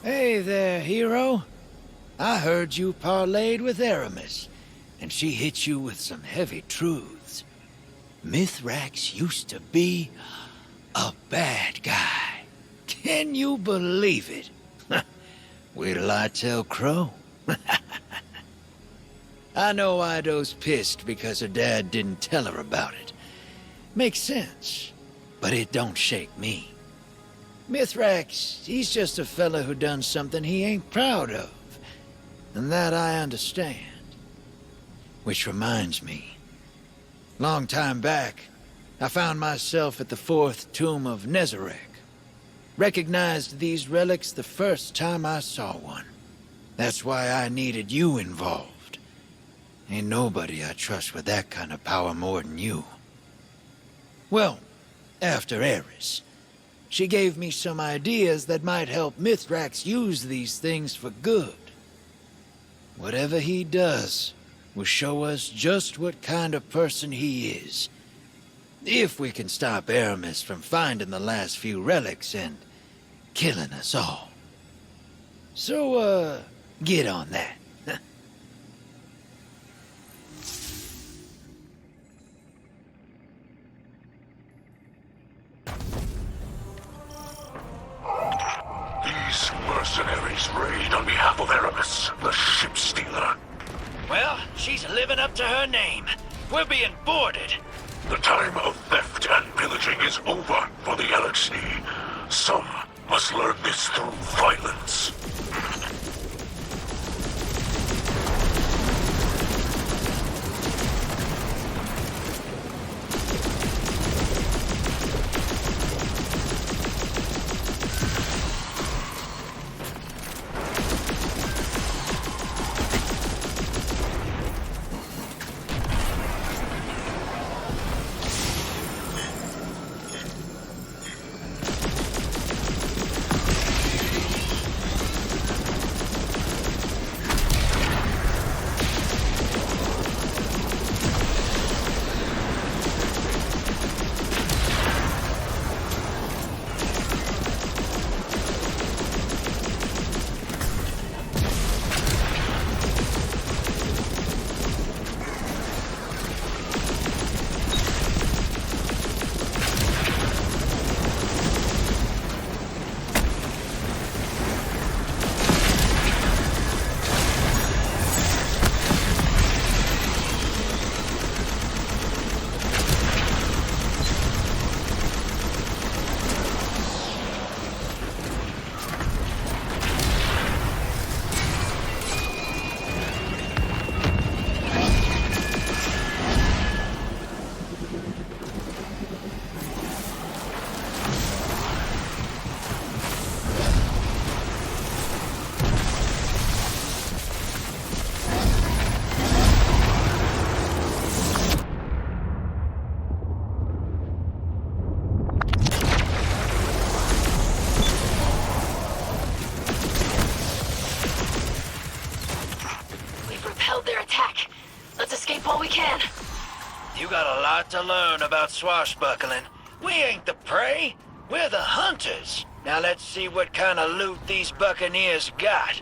Hey there, hero. I heard you parlayed with Aramis, and she hit you with some heavy truths. Mithrax used to be a bad guy. Can you believe it? Wait till I tell Crow. I know Ido's pissed because her dad didn't tell her about it. Makes sense, but it don't shake me. Mithrax, he's just a fella who done something he ain't proud of. And that I understand. Which reminds me. Long time back, I found myself at the fourth tomb of Nezarec. Recognized these relics the first time I saw one. That's why I needed you involved. Ain't nobody I trust with that kind of power more than you. Well, after Eris, she gave me some ideas that might help Mithrax use these things for good. Whatever he does will show us just what kind of person he is. If we can stop Aramis from finding the last few relics and killing us all. So, get on that. These mercenaries raid on behalf of Aramis, the ship stealer. Well, she's living up to her name. We're being boarded. The time of theft and pillaging is over for the LXD. Some must learn this through violence. You got a lot to learn about swashbuckling. We ain't the prey, we're the hunters. Now let's see what kind of loot these buccaneers got.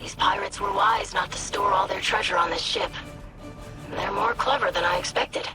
These pirates were wise not to store all their treasure on this ship. They're more clever than I expected.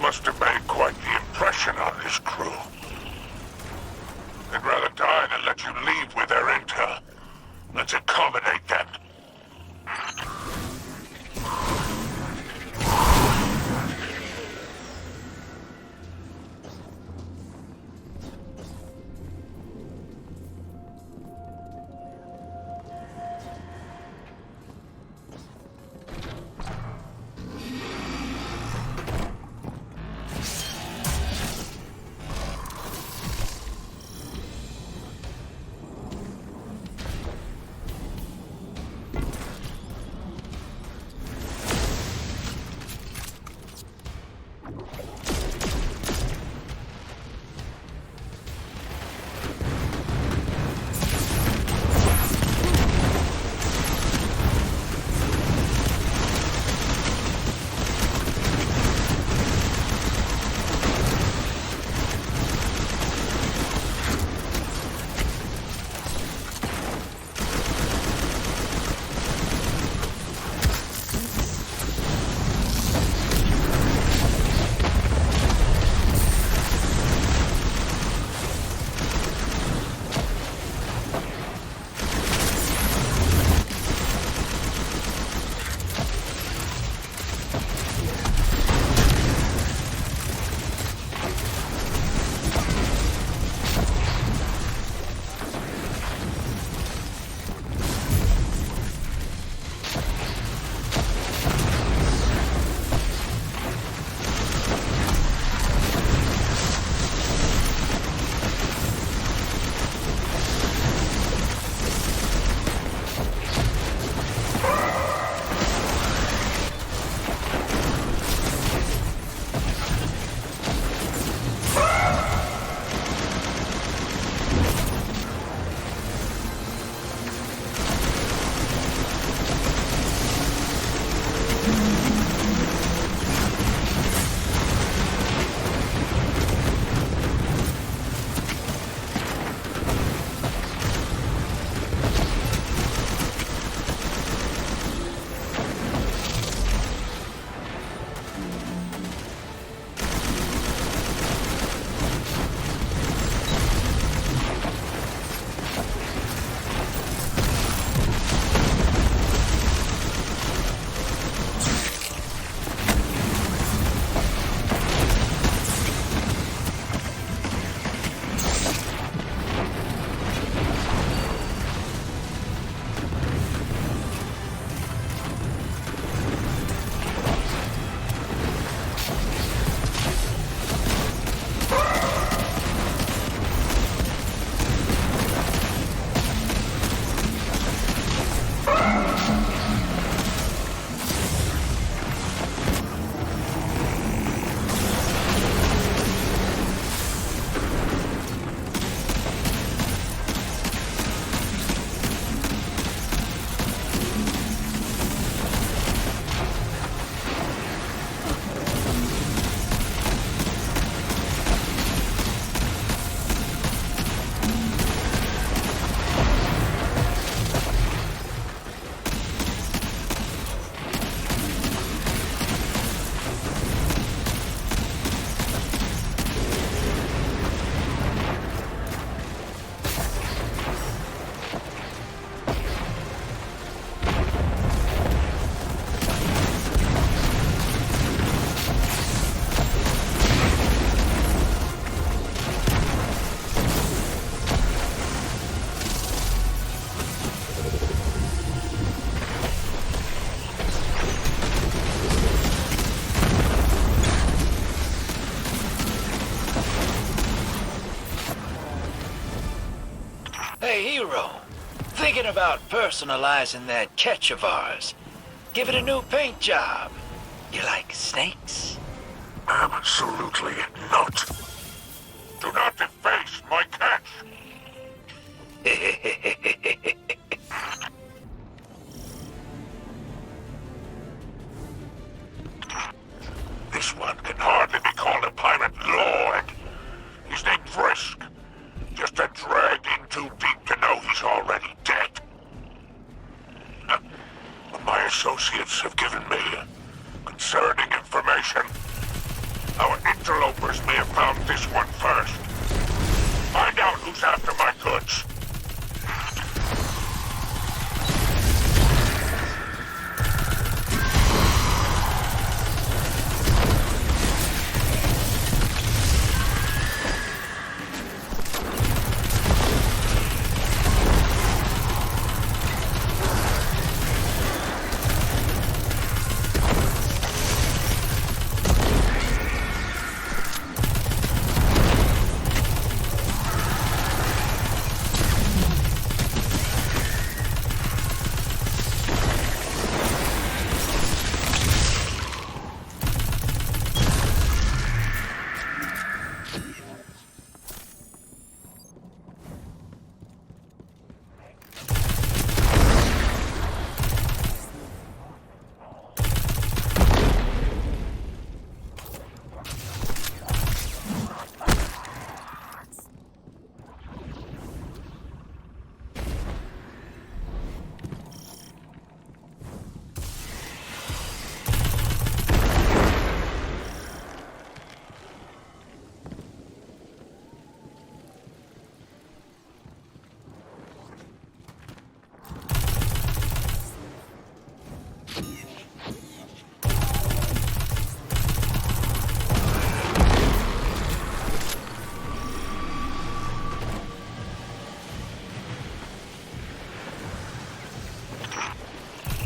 Must have made quite the impression on his crew. They'd rather die than let you leave with their intel. Let's accommodate them. Hey, Hero. Thinking about personalizing that catch of ours. Give it a new paint job. You like snakes? Absolutely not. Do not deface my catch. This one can hardly be called a pirate lord. He's named Frisk. Just a drag in too deep to know he's already dead. But my associates have given me concerning information. Our interlopers may have found this one first. Find out who's after my goods.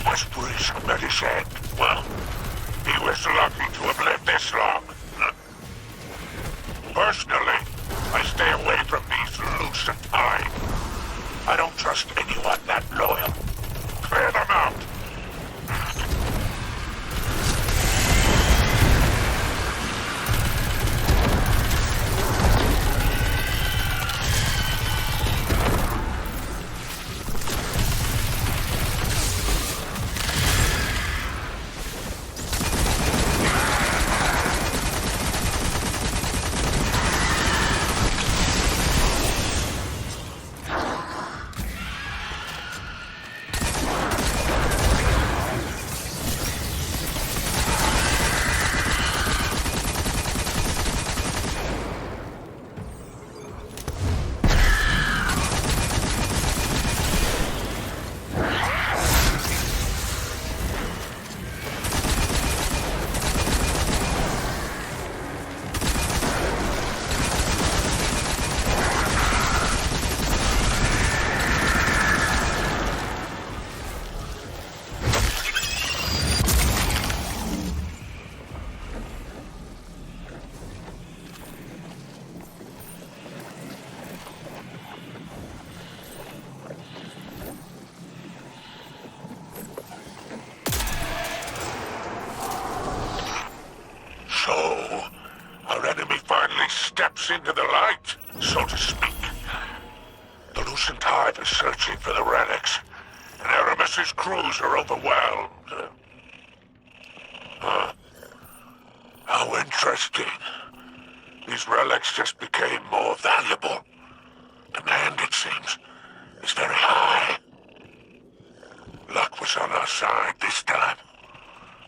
Was Frisk met his end? Well, he was lucky to have lived this long. Personally, I stay away from these loose and time. I don't trust anyone that loyal. Clear them out. So, our enemy finally steps into the light, so to speak. The Lucent Hive is searching for the relics, and Aramis's crews are overwhelmed. How interesting. These relics just became more valuable. Demand, it seems, is very high. Luck was on our side this time.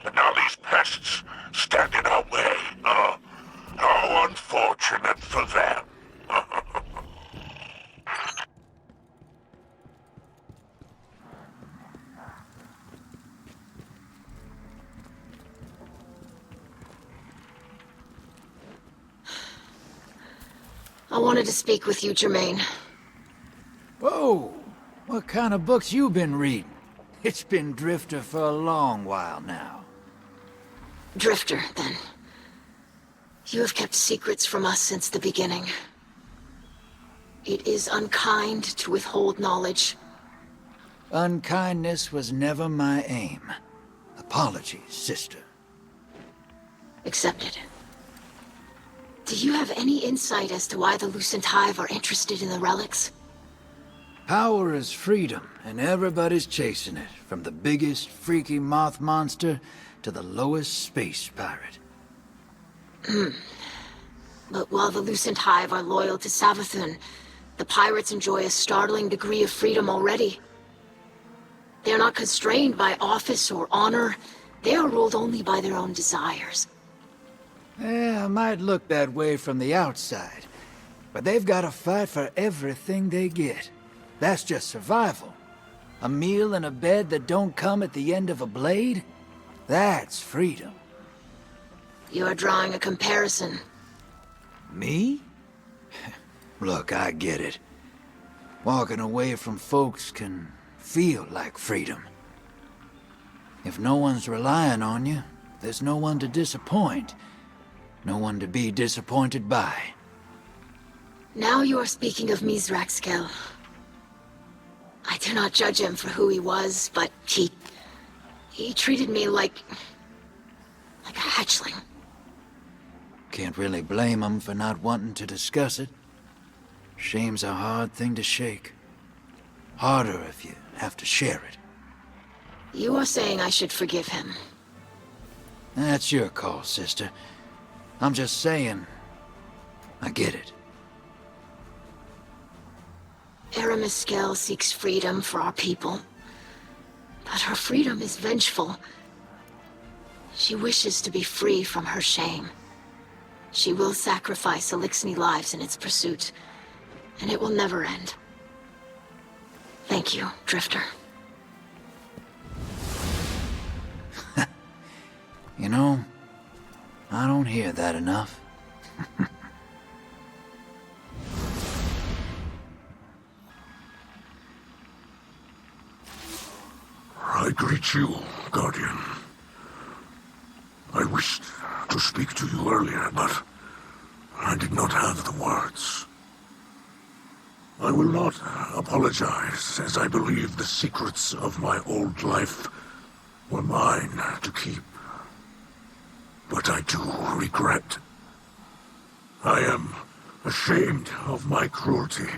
But now these pests stand in our way. How unfortunate for them. I wanted to speak with you, Jermaine. Whoa! What kind of books you been reading? It's been Drifter for a long while now. Drifter, then. You have kept secrets from us since the beginning. It is unkind to withhold knowledge. Unkindness was never my aim. Apologies, sister. Accepted. Do you have any insight as to why the Lucent Hive are interested in the relics? Power is freedom, and everybody's chasing it, from the biggest freaky moth monster to the lowest space pirate. But while the Lucent Hive are loyal to Savathun, the pirates enjoy a startling degree of freedom already. They are not constrained by office or honor. They are ruled only by their own desires. Yeah, it might look that way from the outside, but they've got to fight for everything they get. That's just survival. A meal and a bed that don't come at the end of a blade? That's freedom. You are drawing a comparison. Me? Look, I get it. Walking away from folks can feel like freedom. If no one's relying on you, there's no one to disappoint. No one to be disappointed by. Now you are speaking of Mizraxkel. I do not judge him for who he was, but he treated me like a hatchling. Can't really blame him for not wanting to discuss it. Shame's a hard thing to shake. Harder if you have to share it. You are saying I should forgive him. That's your call, sister. I'm just saying, I get it. Aramiskel seeks freedom for our people. But her freedom is vengeful. She wishes to be free from her shame. She will sacrifice Elixni lives in its pursuit, and it will never end. Thank you, Drifter. You know, I don't hear that enough. I greet you, Guardian. I wished to speak to you earlier, but I did not have the words. I will not apologize, as I believe the secrets of my old life were mine to keep. But I do regret. I am ashamed of my cruelty,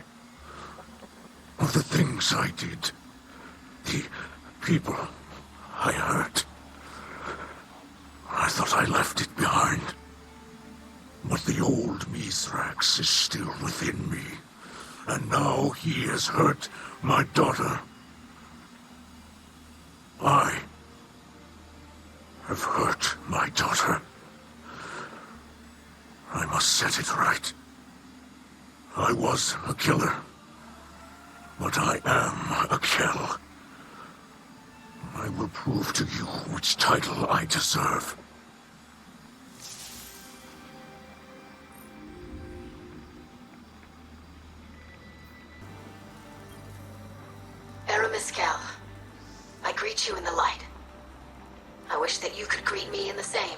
of the things I did, the people I hurt. I thought I left it behind. But the old Mithrax is still within me, and now he has hurt my daughter. I have hurt my daughter. I must set it right. I was a killer, but I am a kill. I will prove to you which title I deserve. Aramiskel, I greet you in the light. I wish that you could greet me in the same.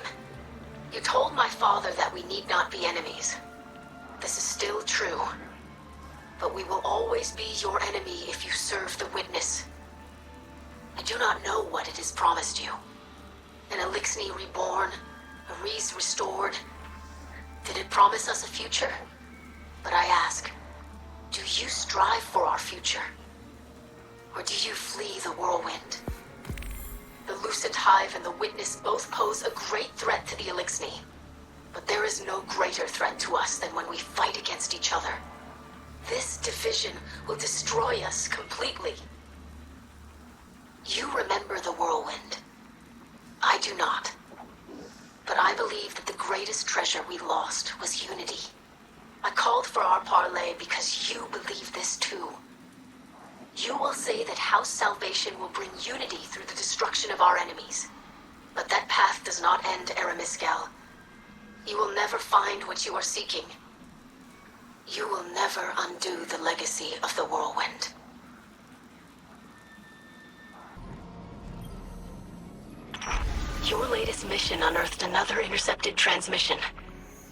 You told my father that we need not be enemies. This is still true. But we will always be your enemy if you serve the Witness. I do not know what it has promised you. An Elixni reborn, a Reese restored. Did it promise us a future? But I ask, do you strive for our future? Or do you flee the whirlwind? The Lucent Hive and the Witness both pose a great threat to the Elixni. But there is no greater threat to us than when we fight against each other. This division will destroy us completely. You remember the whirlwind. I do not. But I believe that the greatest treasure we lost was unity. I called for our parley because you believe this too. You will say that House Salvation will bring unity through the destruction of our enemies. But that path does not end, Aramiskel. You will never find what you are seeking. You will never undo the legacy of the whirlwind. Your latest mission unearthed another intercepted transmission.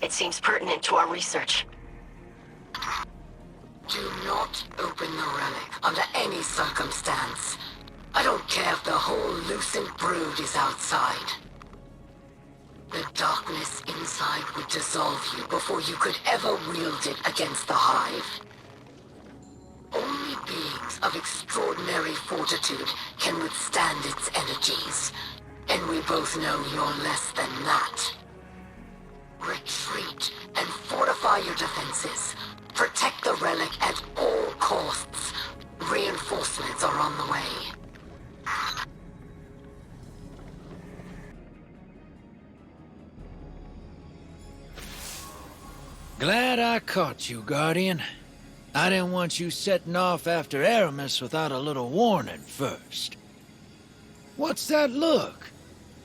It seems pertinent to our research. Do not open the relic under any circumstance. I don't care if the whole Lucent brood is outside. The darkness inside would dissolve you before you could ever wield it against the Hive. Only beings of extraordinary fortitude can withstand its energies, and we both know you're less than that. Retreat and fortify your defenses. Protect the relic at all costs. Reinforcements are on the way. Glad I caught you, Guardian. I didn't want you setting off after Aramis without a little warning first. What's that look?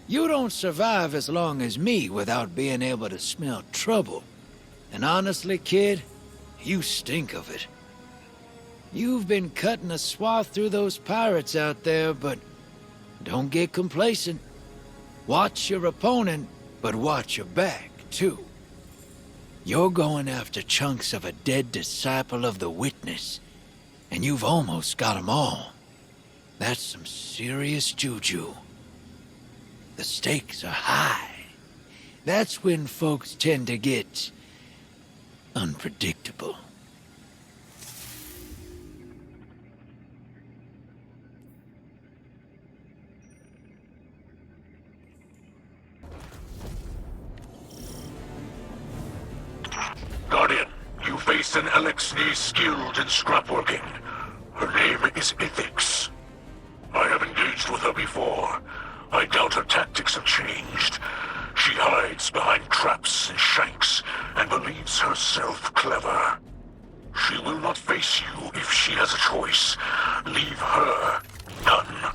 You don't survive as long as me without being able to smell trouble. And honestly, kid, you stink of it. You've been cutting a swath through those pirates out there, but don't get complacent. Watch your opponent, but watch your back, too. You're going after chunks of a dead disciple of the Witness, and you've almost got 'em all. That's some serious juju. The stakes are high. That's when folks tend to get unpredictable. Guardian, you face an Alexei skilled in scrapworking. Her name is Ethics. I have engaged with her before. I doubt her tactics have changed. She hides behind traps and shanks and believes herself clever. She will not face you if she has a choice. Leave her none.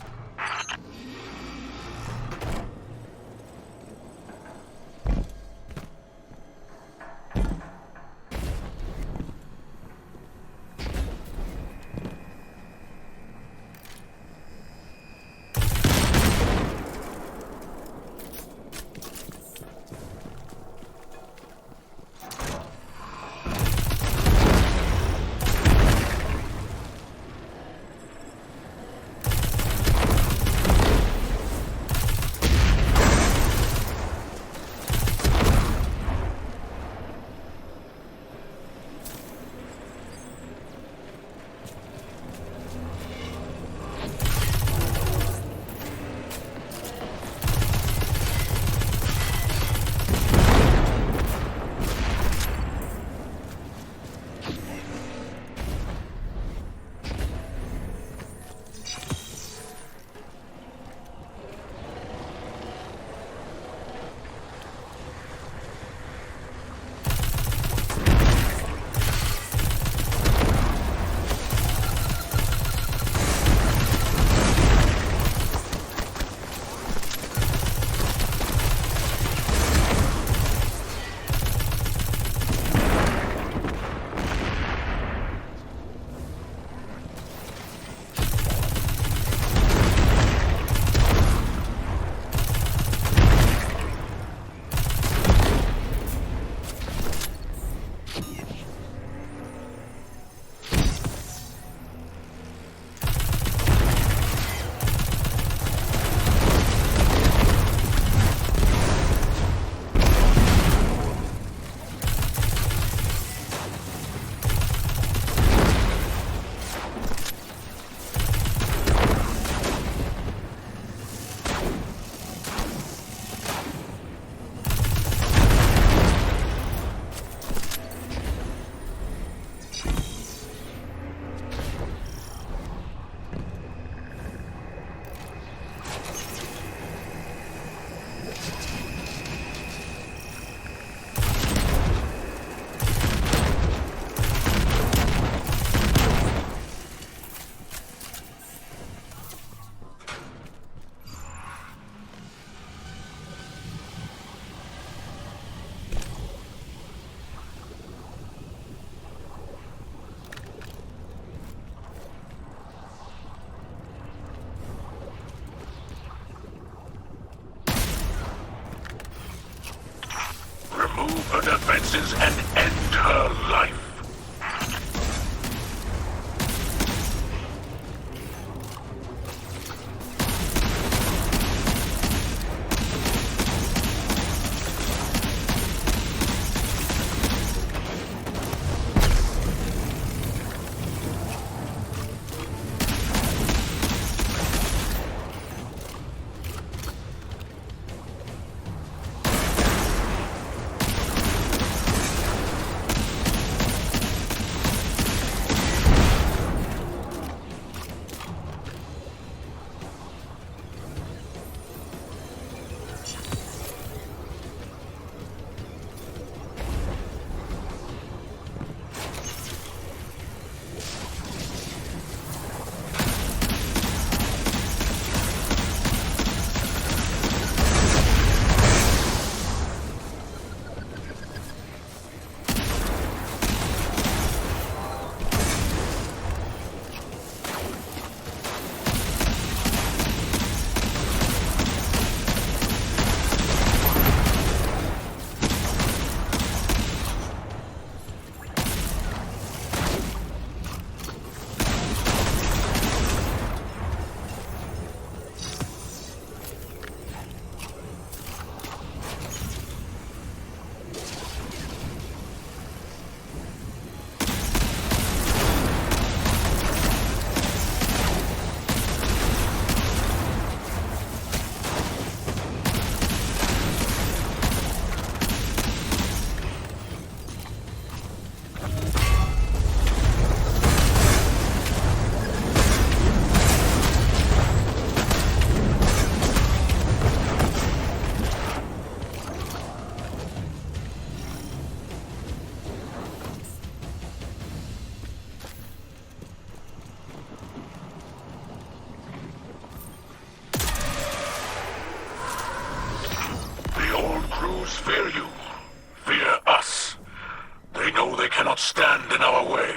they cannot stand in our way.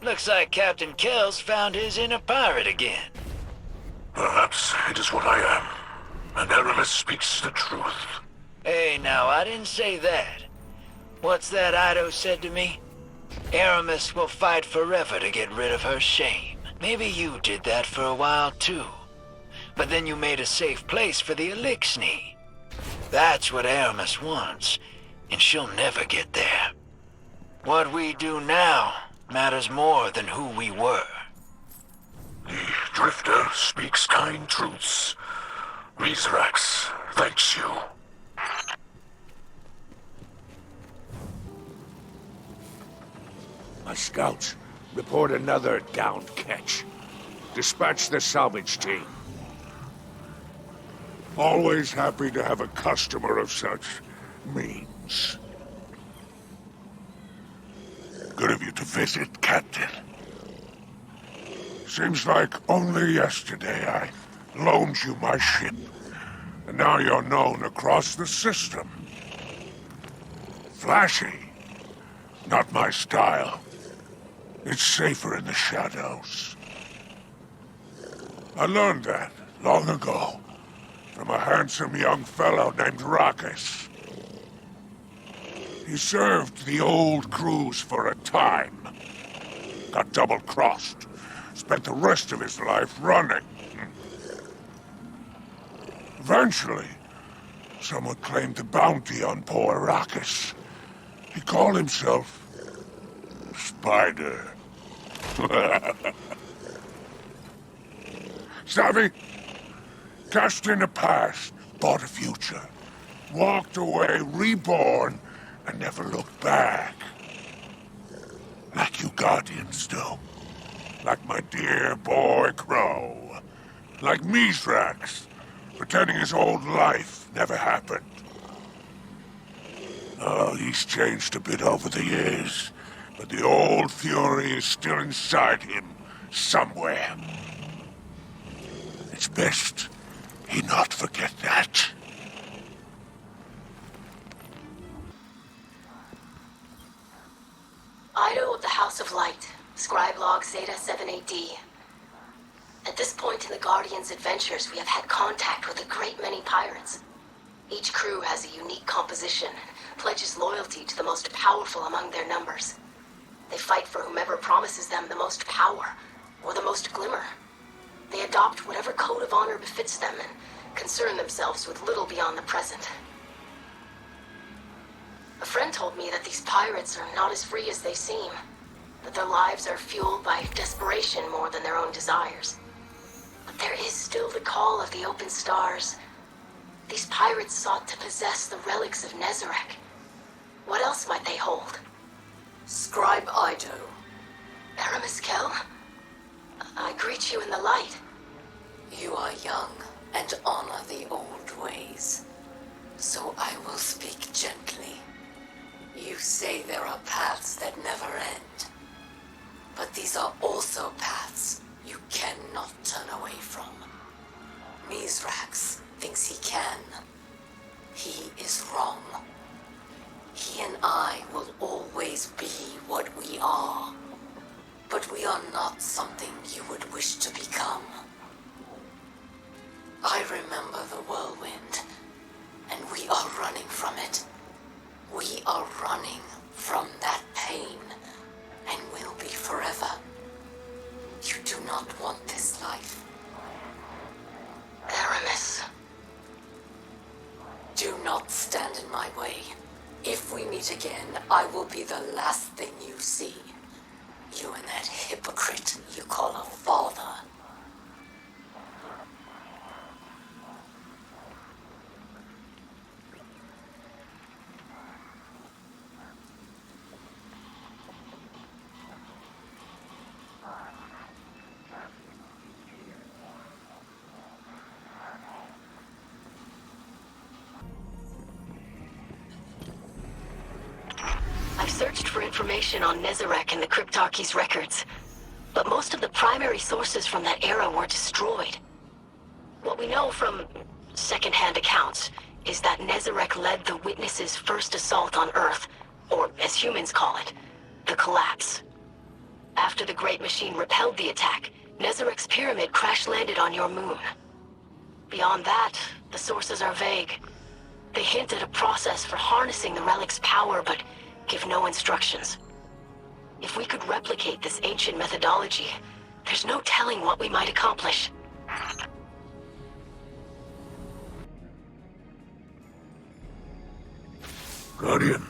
Looks like Captain Kells found his inner pirate again. Perhaps it is what I am, and Aramis speaks the truth. Hey, now, I didn't say that. What's that Ido said to me? Aramis will fight forever to get rid of her shame. Maybe you did that for a while, too. But then you made a safe place for the Elixni. That's what Aramis wants, and she'll never get there. What we do now matters more than who we were. The Drifter speaks kind truths. Mithrax thanks you. My scouts report another downed catch. Dispatch the salvage team. Always happy to have a customer of such means. Good of you to visit, Captain. Seems like only yesterday I loaned you my ship, and now you're known across the system. Flashy. Not my style. It's safer in the shadows. I learned that long ago from a handsome young fellow named Rakis. He served the old crews for a time. Got double-crossed. Spent the rest of his life running. Eventually, someone claimed the bounty on poor Rakis. He called himself Spider. Savvy? Cashed in the past, bought a future. Walked away, reborn, and never looked back. Like you Guardians do. Like my dear boy Crow. Like Mithrax, pretending his old life never happened. Oh, he's changed a bit over the years, but the old fury is still inside him, somewhere. It's best he not forget that. Ido of the House of Light, Scribe Log Zeta 7AD. At this point in the Guardian's adventures, we have had contact with a great many pirates. Each crew has a unique composition and pledges loyalty to the most powerful among their numbers. They fight for whomever promises them the most power, or the most glimmer. They adopt whatever code of honor befits them and concern themselves with little beyond the present. A friend told me that these pirates are not as free as they seem, that their lives are fueled by desperation more than their own desires. But there is still the call of the open stars. These pirates sought to possess the relics of Nezarec. What else might they hold? Scribe Ido. Aramis Kell? I greet you in the light. You are young and honor the old ways. So I will speak gently. You say there are paths that never end. But these are also paths you cannot turn away from. Mithrax thinks he can. He is wrong. He and I will always be what we are. But we are not something you would wish to become. I remember the whirlwind, and we are running from it. We are running from that pain, and will be forever. You do not want this life. Aramis. Do not stand in my way. If we meet again, I will be the last thing you see. You and that hypocrite you call a father. I've searched for information on Nezarec in the Cryptarchy's records, but most of the primary sources from that era were destroyed. What we know from second-hand accounts is that Nezarec led the Witnesses' first assault on Earth, or as humans call it, the collapse. After the Great Machine repelled the attack, Nezarek's pyramid crash-landed on your moon. Beyond that, the sources are vague. They hint at a process for harnessing the relic's power, but give no instructions. If we could replicate this ancient methodology, there's no telling what we might accomplish. Guardian,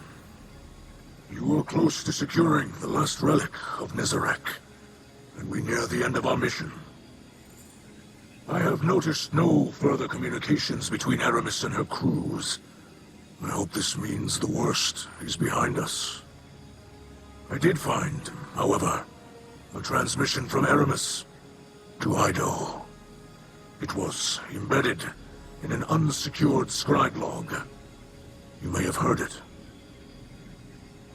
you were close to securing the last relic of Nezarek, and we near the end of our mission. I have noticed no further communications between Aramis and her crews. I hope this means the worst is behind us. I did find, however, a transmission from Aramis to Ido. It was embedded in an unsecured scribe log. You may have heard it.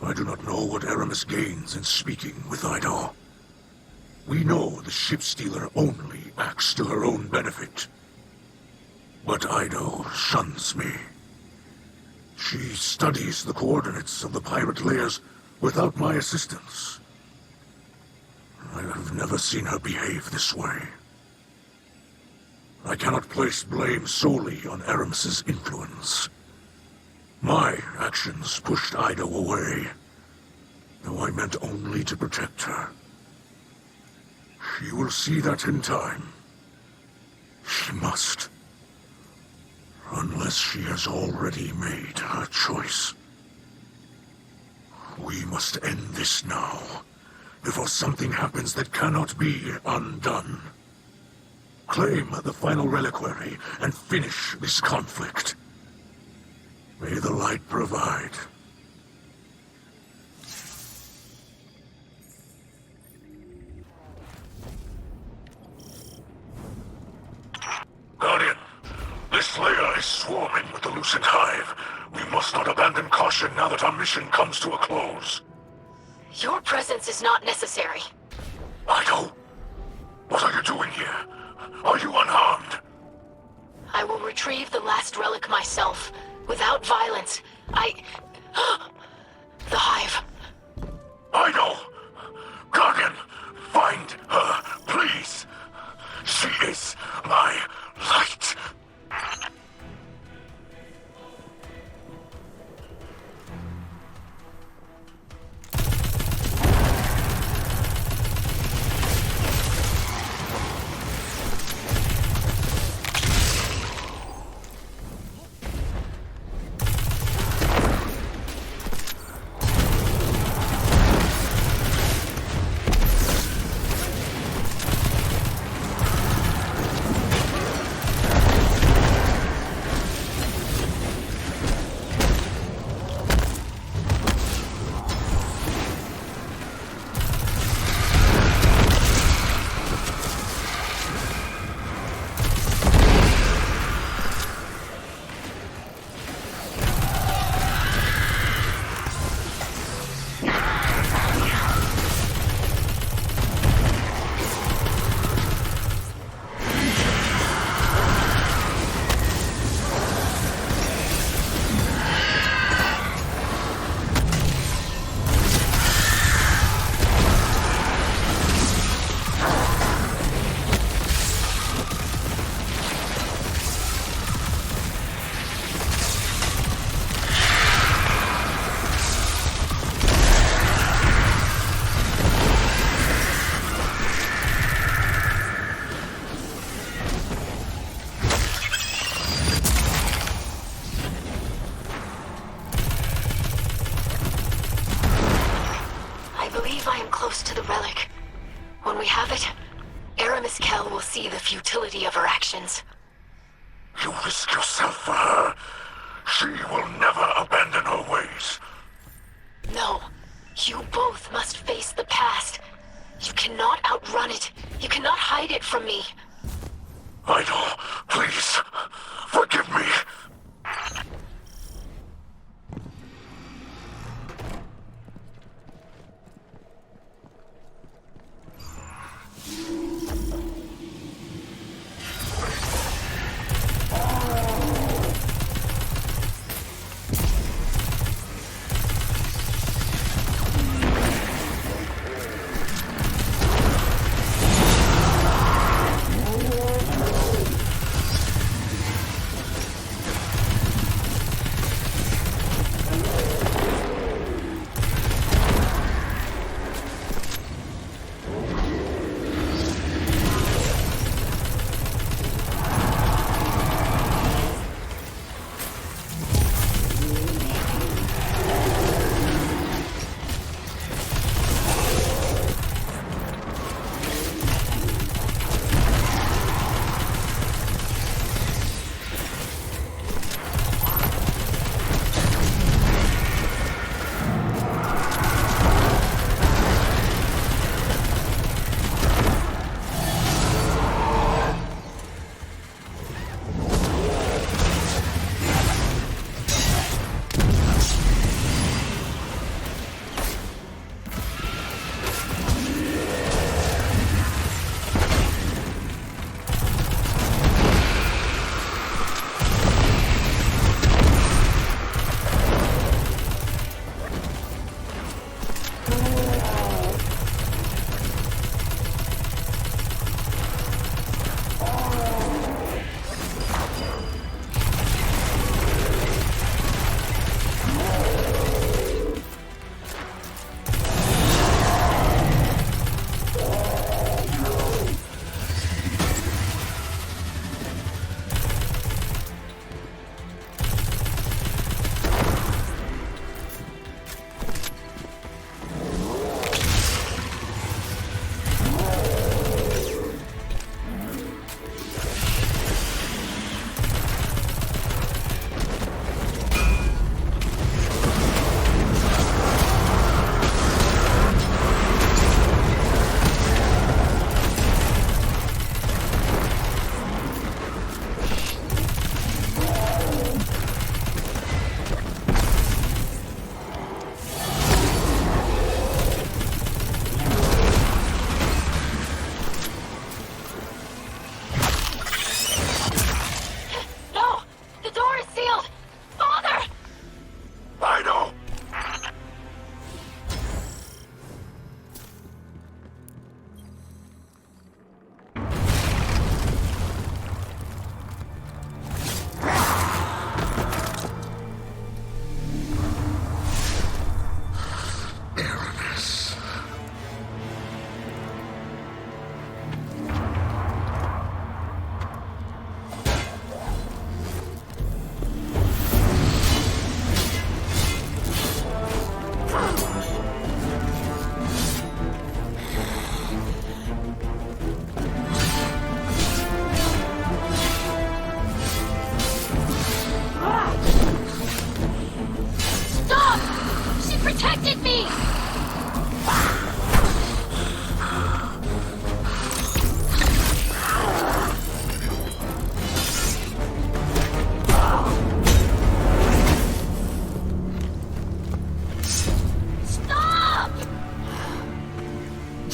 I do not know what Aramis gains in speaking with Ido. We know the ship stealer only acts to her own benefit. But Ido shuns me. She studies the coordinates of the pirate layers without my assistance. I have never seen her behave this way. I cannot place blame solely on Aramis's influence. My actions pushed Ido away, though I meant only to protect her. She will see that in time. She must. Unless she has already made her choice. We must end this now, before something happens that cannot be undone. Claim the final reliquary and finish this conflict. May the light provide. Guardian, this layer is swarming with the Lucent Hive. We must not abandon caution now that our mission comes to a close. Your presence is not necessary. Ido, what are you doing here? Are you unharmed? I will retrieve the last relic myself, without violence. The Hive. Ido! Guardian, find her, please! She is my light! Futility of her actions. You risk yourself for her. She will never abandon her ways. No. You both must face the past. You cannot outrun it. You cannot hide it from me. Ido, please, forgive me.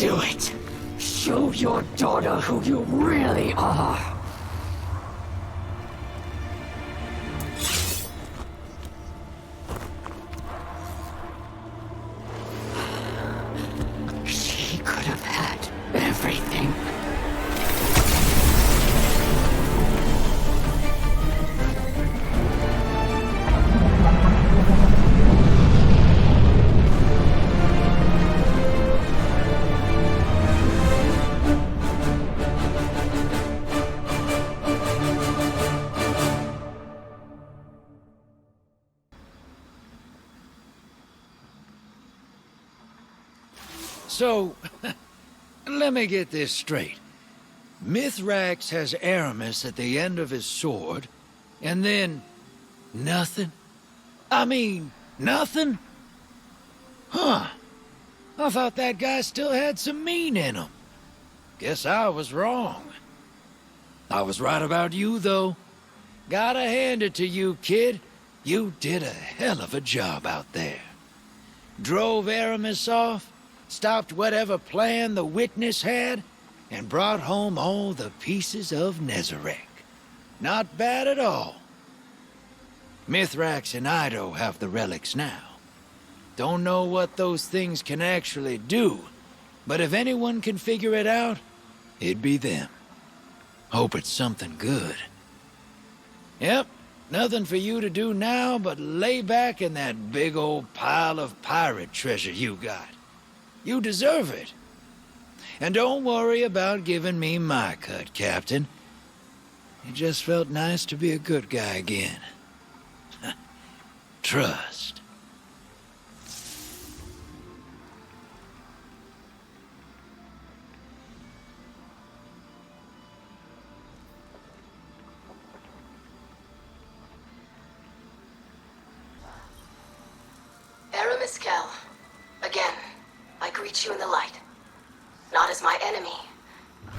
Do it. Show your daughter who you really are. She could have had everything. So, let me get this straight. Mithrax has Aramis at the end of his sword, and then nothing? I mean, nothing? Huh. I thought that guy still had some mean in him. Guess I was wrong. I was right about you, though. Gotta hand it to you, kid. You did a hell of a job out there. Drove Aramis off, stopped whatever plan the witness had, and brought home all the pieces of Nezarec. Not bad at all. Mithrax and Ido have the relics now. Don't know what those things can actually do, but if anyone can figure it out, it'd be them. Hope it's something good. Yep, nothing for you to do now but lay back in that big old pile of pirate treasure you got. You deserve it. And don't worry about giving me my cut, Captain. It just felt nice to be a good guy again. Trust. Aramis Kell, again, I greet you in the light. Not as my enemy,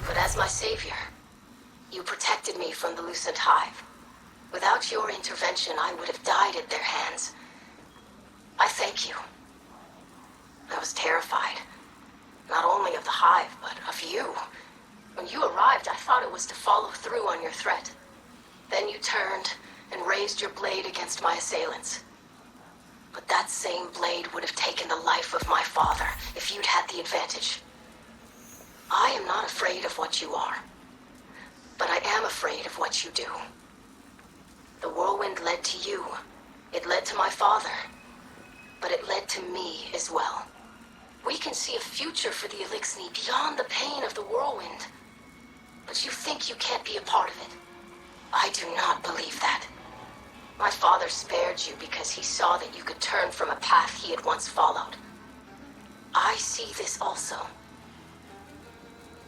but as my savior. You protected me from the Lucent Hive. Without your intervention, I would have died at their hands. I thank you. I was terrified. Not only of the Hive, but of you. When you arrived, I thought it was to follow through on your threat. Then you turned and raised your blade against my assailants. But that same blade would have taken the life of my father if you'd had the advantage. I am not afraid of what you are, but I am afraid of what you do. The whirlwind led to you. It led to my father, but it led to me as well. We can see a future for the Elixni beyond the pain of the whirlwind, but you think you can't be a part of it. I do not believe that. My father spared you because he saw that you could turn from a path he had once followed. I see this also.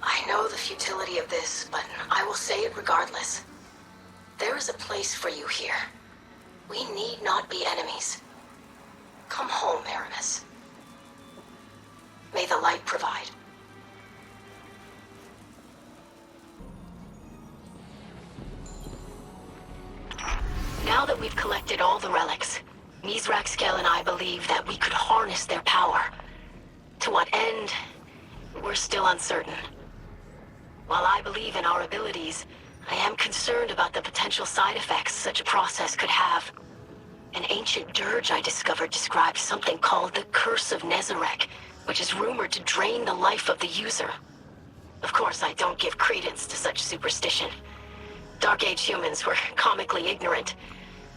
I know the futility of this, but I will say it regardless. There is a place for you here. We need not be enemies. Come home, Aramis. May the light provide. Now that we've collected all the relics, Mithrax Kell and I believe that we could harness their power. To what end, we're still uncertain. While I believe in our abilities, I am concerned about the potential side effects such a process could have. An ancient dirge I discovered describes something called the Curse of Nezarec, which is rumored to drain the life of the user. Of course, I don't give credence to such superstition. Dark Age humans were comically ignorant.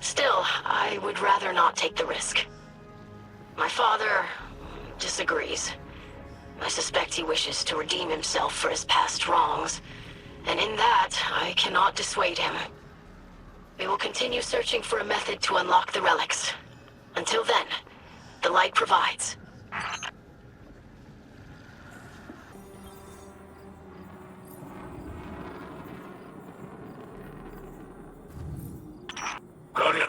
Still, I would rather not take the risk. My father disagrees. I suspect he wishes to redeem himself for his past wrongs, and in that, I cannot dissuade him. We will continue searching for a method to unlock the relics. Until then, the light provides. Guardian,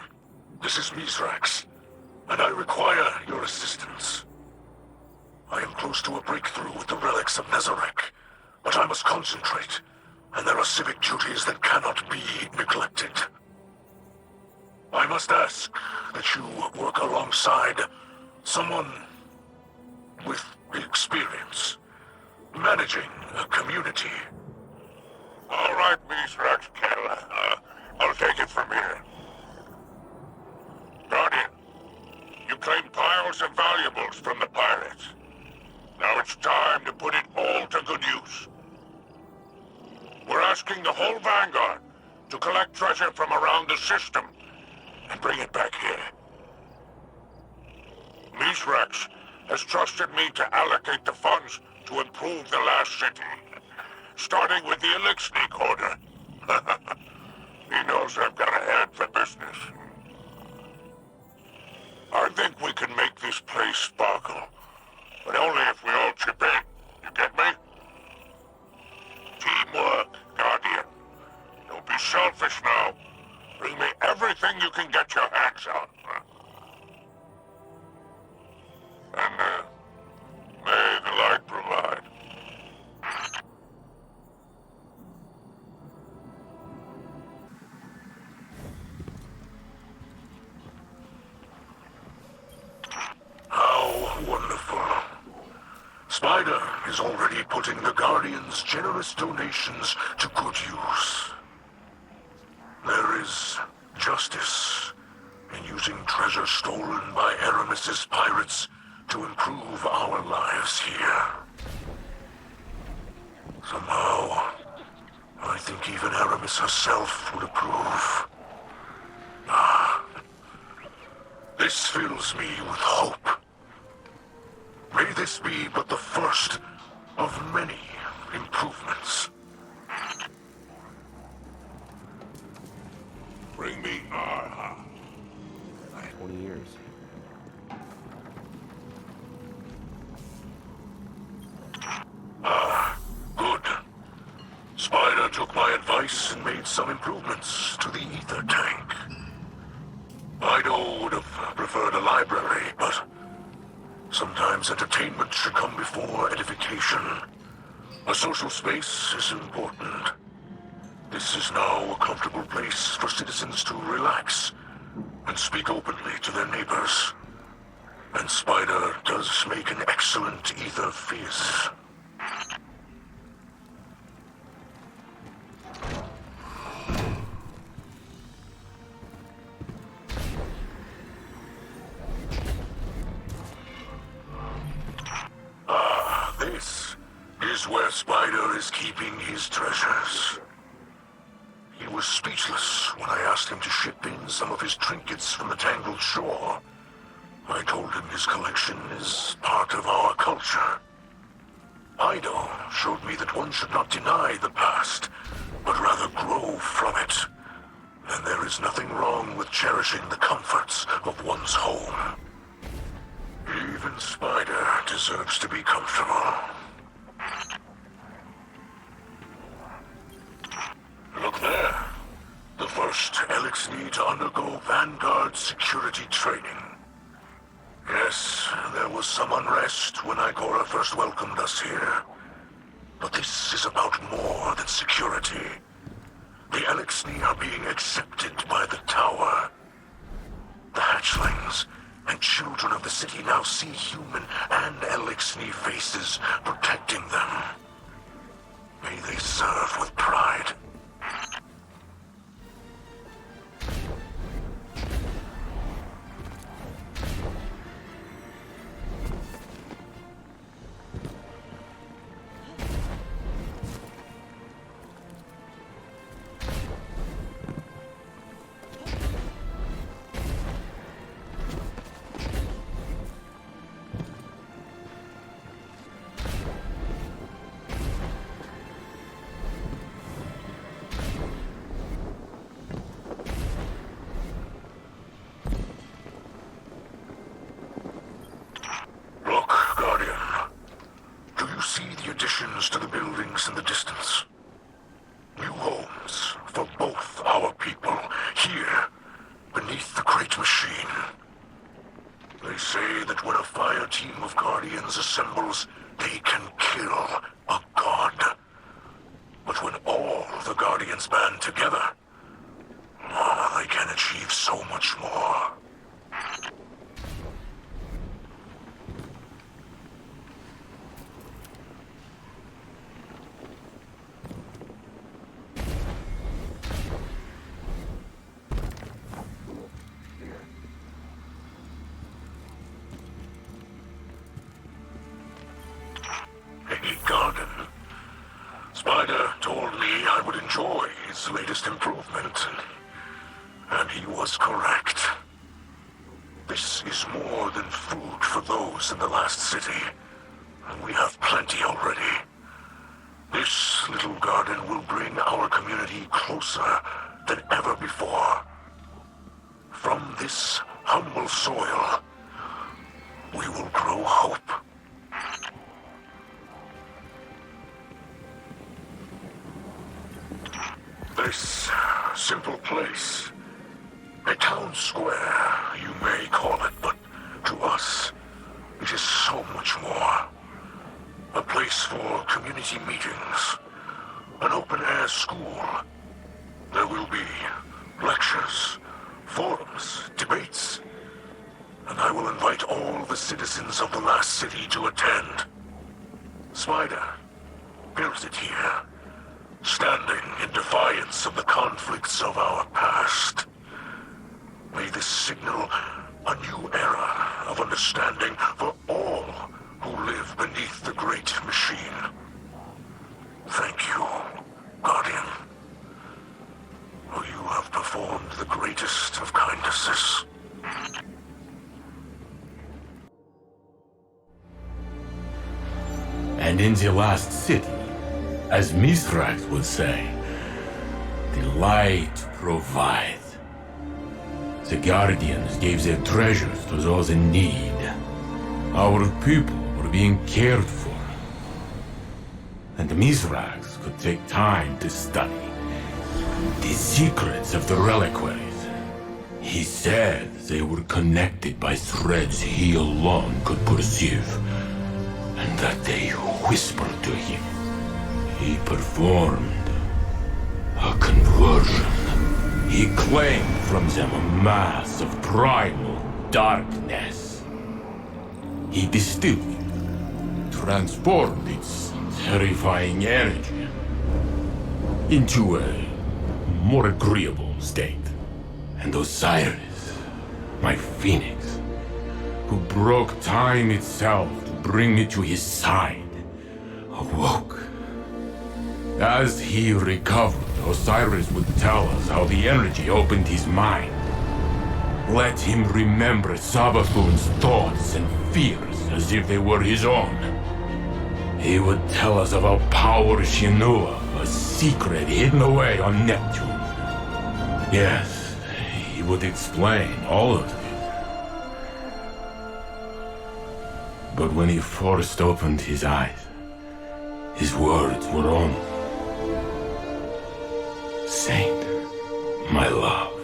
this is Mithrax, and I require your assistance. I am close to a breakthrough with the relics of Nezarec, but I must concentrate, and there are civic duties that cannot be neglected. I must ask that you work alongside someone with experience. managing a community. All right, Mithrax Kell. I'll take it from here. Guardian, you claimed piles of valuables from the pirates. Now it's time to put it all to good use. We're asking the whole Vanguard to collect treasure from around the system and bring it back here. Mithrax has trusted me to allocate the funds to improve the last city, starting with the Elixir Order. He knows I've got a hand for business. I think we can make this place sparkle, but only if we all chip in. You get me? Teamwork, Guardian. Don't be selfish now. Bring me everything you can get your hands on. And, may the light provide. How wonderful. Spider is already putting the Guardian's generous donations to good use. There is justice in using treasure stolen by Aramis's pirates to improve our lives here. Somehow, I think even Aramis herself would approve. This fills me with hope. May this be but the first of many improvements. Bring me Arha. 20 years. Good. Spider took my advice and made some improvements to the ether tank. Ido would have preferred a library, but sometimes entertainment should come before edification. A social space is important. This is now a comfortable place for citizens to relax and speak openly to their neighbors. And Spider does make an excellent ether fizz. This is where Spider is keeping his treasures. He was speechless when I asked him to ship in some of his trinkets from the Tangled Shore. I told him his collection is part of our culture. Ido showed me that one should not deny the past, but rather grow from it. And there is nothing wrong with cherishing the comforts of one's home. Even Spider deserves to be comfortable. Look there. The first Elixir to undergo Vanguard security training. Yes, there was some unrest when Igora first welcomed us here. But this is about more than security. The Elixir are being accepted by the Tower. The hatchlings and children of the city now see human and Elixir faces protecting them. May they serve with pride. To the buildings in the distance. New homes for both our people here beneath the Great Machine. They say that when a fire team of Guardians assembles, they can kill a god. But when all the Guardians band together, they can achieve so much more. enjoy his latest improvement. And he was correct. This is more than food for those in the last city. And we have plenty already. This little garden will bring our community closer than ever before. From this humble soil, we will grow hope. This simple place, a town square, you may call it, but to us, it is so much more. A place for community meetings, an open-air school. There will be lectures, forums, debates, and I will invite all the citizens of the last city to attend. Spider built it here, standing in defiance of the conflicts of our past. May this signal a new era of understanding for all who live beneath the great machine. Thank you, Guardian. For you have performed the greatest of kindnesses. And in the last city, as Mithrax would say, the light provides. The Guardians gave their treasures to those in need. Our people were being cared for. And Mithrax could take time to study the secrets of the reliquaries. He said they were connected by threads he alone could perceive, and that they whispered to him. He performed a conversion. He claimed from them a mass of primal darkness. He distilled it, transformed its terrifying energy into a more agreeable state. And Osiris, my phoenix, who broke time itself to bring me to his side, awoke. As he recovered, Osiris would tell us how the energy opened his mind. Let him remember Sabathun's thoughts and fears as if they were his own. He would tell us about power Shinua, a secret hidden away on Neptune. Yes, he would explain all of it. But when he first opened his eyes, his words were only, "Saint, my love."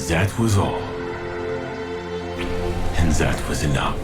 That was all. And that was enough.